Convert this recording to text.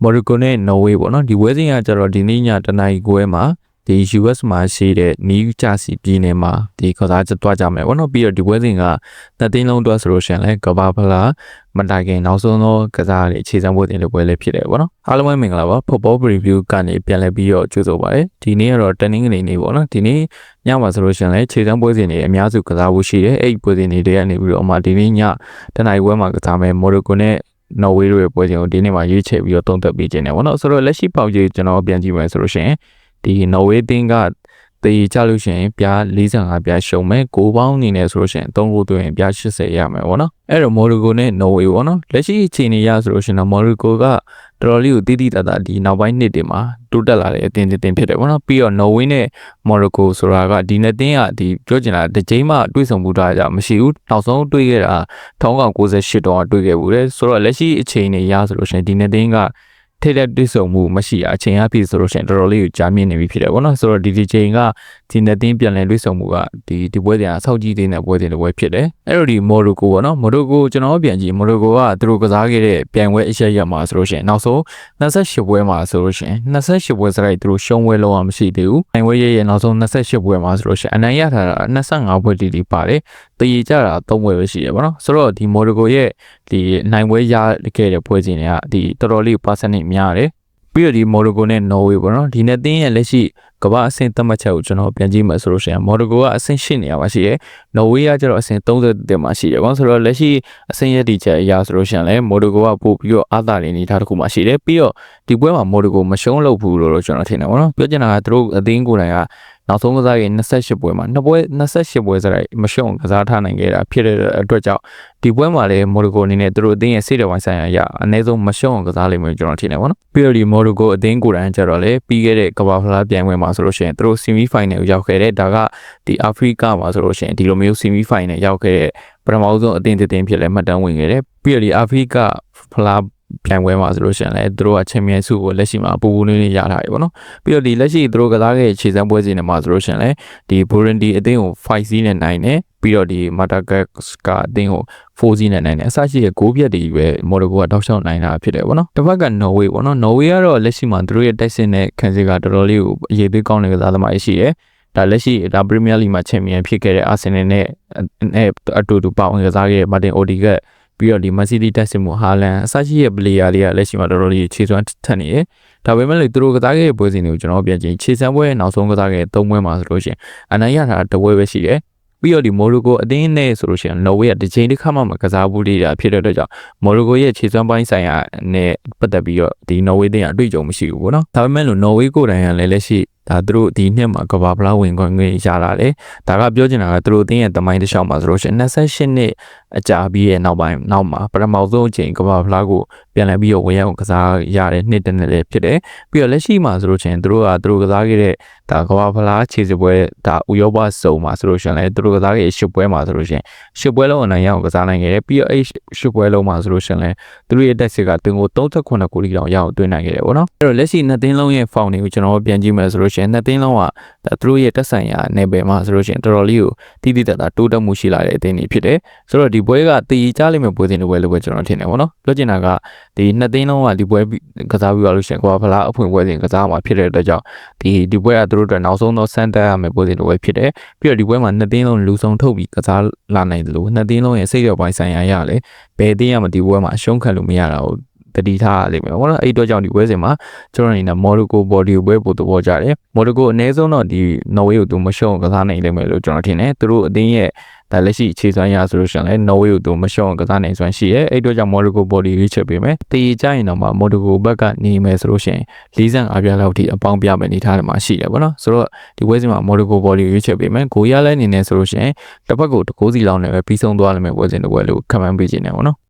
မော်ရိုကိုနဲ့နော်ဝေးပေါ့နော်ဒီပွဲစဉ်ကကျတော့ဒီနေ့ညတနင်္လာခွဲမှာဒီ US မှာရှိတဲ့ New Jersey ပြည်နယ်မှာဒီကစားသွားကြမယ်ပေါ့နော်ပြီးတော့ဒီပွဲစဉ်ကနှစ်သိန်းလုံးတွက်ဆိုလို့ရှိရင်လည်းကဘာဖလားမတိုင်ခင်နောက်ဆုံးသောကစားတဲ့အခြေခံပွဲတင်တဲ့ပွဲလေးဖြစ်တယ်ပေါ့နော်အားလုံးပဲမင်္ဂလာပါ Football Preview ကနေပြန်လည်ပြီးတော့ကြိုဆိုပါရစေဒီနေ့ကတော့တနင်္ဂနွေနေ့ပေါ့နော်ဒီနေ့ညမှာဆိုလို့ရှိရင်လည်းအခြေခံပွဲစဉ်တွေအများစုကစားဖို့ရှိတယ်အဲ့ဒီပွဲစဉ်တွေကနေပြီးတော့အမှဒီနေ့ညတနင်္လာခွဲမှာကစားမယ်မော်ရိုကိုနဲ့နော်ဝေးတို့ရဲ့ပွဲစဉ်ကိုဒီနေ့မှာရွေးချယ်ပြီးတော့သုံးသပ်ပေးခြင်းတယ်ပေါ့နော်ဆိုတော့လက်ရှိပေါက်ကြီးကျွန်တော်ပြန်ကြည့်မယ်ဆိုလို့ရှိရင်ဒီနော်ဝေးတင်းကတေးကြလို့ရှိရင်ပြား45ပြားရှုံမဲ့6ပေါင်းအနေနဲ့ဆိုလို့ရှိရင်3ကိုသွင်းပြား80ရမယ်ပေါ့နော်အဲ့တော့မော်ရိုကိုနဲ့နော်ဝေးပေါ့နော်လက်ရှိအခြေအနေရဆိုလို့ရှိရင်မော်ရိုကိုကတော်တော်လေးကိုတိတိတတ်တာဒီနောက်ပိုင်းနှစ်တွေမှာတိုးတက်လာတဲ့အတင်းဖြစ်တယ်ပေါ့နော်ပြီးတော့နော်ဝေးနဲ့မော်ရိုကိုဆိုတာကဒီနှစ်တင်းကဒီပြောချင်တာတစ်ချိန်မှတွေးဆုံမှုထားကြမရှိဘူးနောက်ဆုံးတွေးခဲ့တာ1998တောင်တွေးခဲ့ဘူးလေဆိုတော့လက်ရှိအခြေအနေရဆိုလို့ရှိရင်ဒီနှစ်တင်းကထိတဲ့တွေးဆုံမှုမရှိအချိန်အပြည့်ဆိုလို့ရှိရင်တော်တော်လေးကိုကြာမြင့်နေပြီဖြစ်တယ်ပေါ့နော်ဆိုတော့ဒီချိန်ကဒီနှစ်တင်းပြန်လည်တွေးဆုံမှုကဒီပွဲစဉ်အဆောက်ကြီးသေးတဲ့ပွဲစဉ်တစ်ပွဲဖြစ်တယ်အဲ့တော့ဒီမော်ရိုကိုပေါ့နော်မော်ရိုကိုကျွန်တော်ပြန်ကြည့်မော်ရိုကိုကသူတို့ကစားခဲ့တဲ့ပြိုင်ပွဲအရက်မှာဆိုလို့ရှိရင်နောက်ဆုံး28ပွဲမှာဆိုလို့ရှိရင်28ပွဲစရိုက်သူတို့ရှုံးပွဲလုံးဝမရှိသေးဘူးပြိုင်ပွဲရဲ့နောက်ဆုံး28ပွဲမှာဆိုလို့ရှိရင်အနိုင်ရထားတာ25ပွဲတီပါတယ်တည်ကြတာ3ပွဲပဲရှိတယ်ပေါ့နော်ဆိုတော့ဒီမော်ရိုကိုရဲ့ဒီနိုင်ပွဲရခဲ့တဲ့ပွဲစဉ်တွေကဒီတော်တော်လေး percentage များတယ်ပြီးတော့ဒီမော်ရိုကိုနဲ့နော်ဝေးပေါ့နော်ဒီနှစ်သင်းရဲ့လက်ရှိကမ္ဘာအဆင့်သတ်မှတ်ချက်ကိုကျွန်တော်ပြန်ကြည့်မှဆိုလို့ရှိရင်မော်ရိုကိုကအဆင့်8နေရာမှာရှိတယ်နော်ဝေးကကျတော့အဆင့်30တင်မှာရှိတယ်ပေါ့ဆိုတော့လက်ရှိအဆင့်ရည်တည်ချက်အရာဆိုလို့ရှိရင်လည်းမော်ရိုကိုကပို့ပြီးတော့အားသာနေနေတာတစ်ခုမှရှိတယ်ပြီးတော့ဒီပွဲမှာမော်ရိုကိုမရှုံးလို့ဘူးလို့ကျွန်တော်ထင်တယ်ပေါ့နော်ပြောချင်တာကသူတို့အသင်းကိုယ်တိုင်ကနောက်ဆုံးကစားရေး28ပွဲမှာ2ပွဲ28ပွဲစရိုက်မရှုံးကစားထားနိုင်ခဲ့တာဖြစ်တဲ့အတွက်ကြောင့်ဒီပွဲမှာလည်းမော်ရိုကိုအနေနဲ့သူတို့အသင်းရဲ့စိတ်တော်ပိုင်းဆိုင်ရာအနည်းဆုံးမရှုံးအောင်ကစားလိမ့်မယ်ကျွန်တော်ထင်တယ်ပေါ့နော်ပြီးတော့ဒီမော်ရိုကိုအသင်းကိုယ်တိုင်ကျတော့လေပြီးခဲ့တဲ့ကမ္ဘာဖလားပြိုင်ပွဲမှာဆိုလို့ရှိရင်သူတို့ semi final ရောက်ခဲ့တဲ့ဒါကဒီအာဖရိကမှာဆိုလို့ရှိရင်ဒီလိုမျိုး semi final ရောက်ခဲ့တဲ့ပထမဆုံးအသင်းဖြစ်လဲမှတ်တမ်းဝင်ခဲ့တယ်ပြီးတော့ဒီအာဖရိကဖလားပြိုင်ပွဲမှာဆိုလို့ရှိရင်လည်းသူတို့ကချန်ပီယံဆုကိုလက်ရှိမှာပူပူနွေးနွေးရထားပြီပေါ့နော်ပြီးတော့ဒီလက်ရှိသူတို့ကစားခဲ့ခြေစမ်းပွဲစဉ်တွေမှာဆိုလို့ရှိရင်လည်းဒီဘူရင်ဒီအသင်းကို5-0နဲ့နိုင်တယ်ပြီးတော့ဒီမာတာဂတ်ကအသင်းကို4-0နဲ့နိုင်တယ်အစရှိတဲ့6ပြက်တွေပဲမော်ရိုကိုကတောက်လျှောက်နိုင်တာဖြစ်တယ်ပေါ့နော်တစ်ဖက်ကနော်ဝေးပေါ့နော်နော်ဝေးကတော့လက်ရှိမှာသူတို့ရဲ့တိုက်စစ်နဲ့ခံစစ်ကတော်တော်လေးကိုအရေးပေးကောင်းတဲ့ကစားသမားရှိတယ်ဒါလက်ရှိဒါပရီးမီးယားလိမှာချန်ပီယံဖြစ်ခဲ့တဲ့အာဆင်နယ်နဲ့အတူတူပါဝင်ကစားခဲ့တဲ့မာတင်အိုဒီဂတ်ပြီးတော့ဒီမက်ဆီတီတက်စစ်မှုဟာလန်အစရှိရဲ့ပလေယာတွေကလက်ရှိမှာတော်တော်လေးခြေစွမ်းထက်နေတယ်ဒါပေမဲ့လေသူတို့ကစားခဲ့တဲ့ပွဲစဉ်တွေကိုကျွန်တော်ပြန်ကြည့်ခြေစမ်းပွဲနောက်ဆုံးကစားခဲ့တဲ့3ပွဲမှာဆိုလို့ရှိရင်အနိုင်ရတာတစ်ပွဲပဲရှိတယ်ပြီးတော့ဒီမော်ရိုကိုအသင်းနဲ့ဆိုလို့ရှိရင်နော်ဝေးကတစ်ချိန်တစ်ခါမှမကစားဘူးလေးတာဖြစ်တဲ့အတွက်ကြောင့်မော်ရိုကိုရဲ့ခြေစွမ်းပိုင်းဆိုင်ရာနဲ့ပတ်သက်ပြီးတော့ဒီနော်ဝေးတင်းကအတွေ့အကြုံမရှိဘူးပေါ့နော်ဒါပေမဲ့လို့နော်ဝေးကိုယ်တိုင်ကလည်းလက်ရှိဒါသူတို့ဒီနှစ်မှာကဘာဖလားဝင်ခွင့်ရလာတယ်ဒါကပြောချင်တာကသူတို့အသင်းရဲ့တမိုင်းတစ်လျှောက်မှာဆိုလို့ရှိရင်28နှစ်အကြာပြီးရဲ့နောက်မှာပထမဆုံးအချိန်ကဘာဖလားကိုပြန်လည်ပြီးတော့ဝင်ရောက်ကစားရတဲ့နှစ်တည်းနဲ့လည်းဖြစ်တယ်ပြီးတော့လက်ရှိမှာဆိုလို့ရှိရင်သူတို့ကစားခဲ့တဲ့ဒါကဘာဖလားခြေစစ်ပွဲဒါဥရောပစုံမှာဆိုလို့ရှိရင်လည်းသူတို့ကစားခဲ့10ပွဲမှာဆိုလို့ရှိရင်10ပွဲလုံးအနိုင်ရအောင်ကစားနိုင်ခဲ့တယ်ပြီးတော့အဲ့10ပွဲလုံးမှာဆိုလို့ရှိရင်လည်းသူတို့ရဲ့တက်စစ်ကတင်ကို38ကိုလီတောင်ရအောင်တွင်းနိုင်ခဲ့တယ်ပေါ့နော်အဲ့တော့လက်ရှိနှစ်သင်းလုံးရဲ့ဖောင်တွေကိုကျွန်တော်ပြန်ကြည့်မယ်ဆိုလို့ရှိရင်နှစ်သင်းလုံးကသူတို့ရဲ့တက်ဆိုင်ရာနယ်ပယ်မှာဆိုလို့ရှိရင်တော်တော်လေးကိုတိတိတတ်တာတိုးတက်မှုရှိလာတဲ့အသင်းတွေဖြစ်တယ်ဆိုတော့ဒီပွဲကတည်ကြလိမ့်မယ်ပွဲစဉ်တွေလို့ပဲကျွန်တော်ထင်တယ်ပေါ့နော်ပြောချင်တာကဒီနှစ်သင်းလုံးကဒီပွဲကစားပြီးသွားလို့ရှိရင်ကဘာဖလားအဖွင့်ပွဲစဉ်ကစားမှာဖြစ်တဲ့အတွက်ကြောင့်ဒီပွဲကသူတို့အတွက်နောက်ဆုံးသောစမ်းသပ်ရမယ့်ပွဲစဉ်တွေပဲဖြစ်တယ်ပြီးတော့ဒီပွဲမှာနှစ်သင်းလုံးလူဆုံးထုတ်ပြီးကစားလာနိုင်တယ်လို့နှစ်သင်းလုံးရဲ့စိတ်ရောပိုင်းဆိုင်ရာရလေဘယ်သင်းရမှဒီပွဲမှာအရှုံးခံလို့မရတာကိုတတိထားရလိမ့်မယ်ပေါ့နော်အဲ့တော့ကြောင့်ဒီပွဲစဉ်မှာကျွန်တော်အနေနဲ့မော်ရိုကိုဘော်ဒီပွဲပို့သဘောကြတယ်မော်ရိုကိုအနည်းဆုံးတော့ဒီနော်ဝေးကိုသူမရှုံးကစားနိုင်လိမ့်မယ်လို့ကျွန်တော်ထင်တယ်သူတို့အသင်းရဲ့ဒါလက်ရှိခြေစွမ်းရဆိုလို့ရှိရင်လည်းနော်ဝေးကိုသူမရှုံးကစားနိုင်စွမ်းရှိရဲအဲ့တော့ကြောင့်မော်ရိုကိုဘော်ဒီရွေးချယ်ပေးမယ်တည်ကြရင်တော့မော်ရိုကိုဘက်ကနေမယ်ဆိုလို့ရှိရင်45ပြားလောက်ထိအပေါင်းပြမယ်နေထားတယ်မှာရှိတယ်ပေါ့နော်ဆိုတော့ဒီပွဲစဉ်မှာမော်ရိုကိုဘော်ဒီရွေးချယ်ပေးမယ်ကိုရလဲအနေနဲ့ဆိုလို့ရှိရင်တစ်ဖက်ကိုတကိုးစီလောက်နဲ့ပဲပြီးဆုံးသွားလိမ့်မယ်ပွဲစဉ်တစ်ပွဲလို့ခန့်မှန်းပေးခြင်းတယ်ပေါ့နော်